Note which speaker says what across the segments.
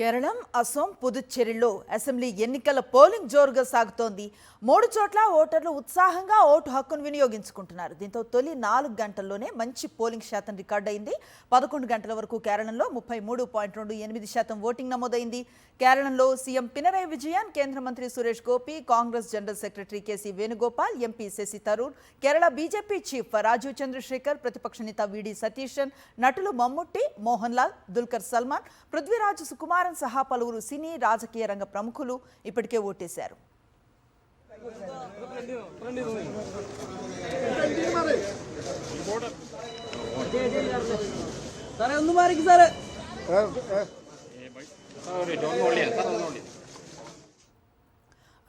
Speaker 1: Keralam, Assam, పుదుచ్చేరిలో assembly ఎన్నికల polling జోరుగా సాగుతోంది. 3 చోట్ల ఓటర్లు ఉత్సాహంగా ఓటు హక్కును వినియోగించుకుంటున్నారు. దీంతో తొలి 4 గంటల్లోనే మంచి పోలింగ్ శాతం రికార్డైంది. 11 గంటల వరకు కేరళంలో 33.28% ఓటింగ్ నమోదైంది. కేరళంలో సీఎం పినరయి విజయన్, కేంద్ర మంత్రి Suresh Gopi, Congress general secretary KC Venugopal, MP Shashi Tharoor, Kerala BJP chief Rajeev Chandrasekhar, ప్రతిపక్ష నేత వీడి సతీశన్, నటులు మమ్ముట్టి, మోహన్ లాల్, దుల్కర్ సల్మాన్, పృథ్వీరాజ్ సుకుమారన్ సహా పలువురు సినీ రాజకీయ రంగ ప్రముఖులు ఇప్పటికే ఓటేశారు.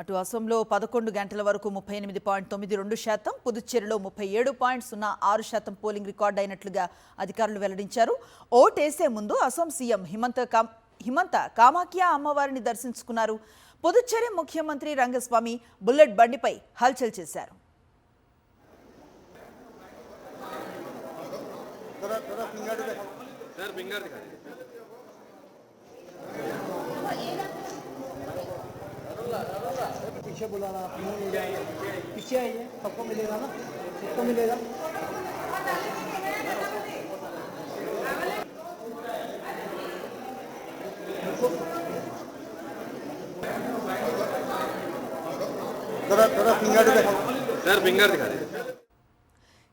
Speaker 1: అటు అసోంలో 11 గంటల వరకు 38.92%, పుదుచ్చేరిలో 37.06% పోలింగ్ రికార్డు అయినట్లుగా అధికారులు వెల్లడించారు. ఓటేసే ముందు అసోం సీఎం హిమంత కామాఖ్య అమ్మవారిని దర్శించుకున్నారు. పుదుచ్చేరి ముఖ్యమంత్రి రంగస్వామి బుల్లెట్ బండిపై హల్చల్ చేశారు.
Speaker 2: पीछे बुलाना, पीछे आइए, सबको मिलेगा ना, सबको मिलेगा.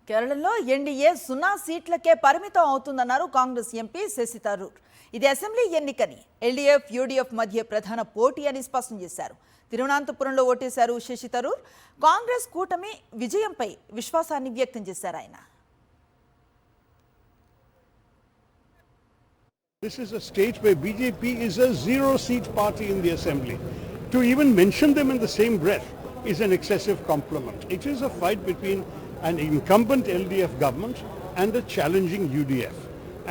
Speaker 1: కేరళలో ఎన్డీఏ 0 సీట్లకే పరిమితం అవుతుందన్నారు కాంగ్రెస్ ఎంపీ శశి థరూర్. ఇది అసెంబ్లీ ఎన్నికని ఎల్డీఎఫ్, యూడీఎఫ్ మధ్య ప్రధాన పోటీ అని స్పష్టం చేశారు. తిరువనంతపురంలో ఓటేశారు శశి థరూర్. కాంగ్రెస్ కూటమి విజయంపై విశ్వాసాన్ని వ్యక్తం చేశారు ఆయన.
Speaker 3: This is a state where BJP is a 0-seat party in the assembly. To even mention them in the same breath is an excessive compliment. It is a fight between an incumbent LDF government and a challenging UDF.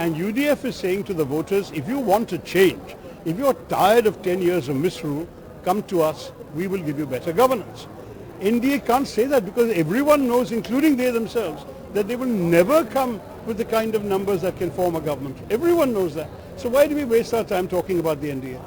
Speaker 3: And UDF is saying to the voters, if you want a change, if you are tired of 10 years of misrule, come to us, we will give you better governance. NDA can't say that because everyone knows, including they themselves, that they will never come with the kind of numbers that can form a government. Everyone knows that. So why do we waste our time talking about the NDA?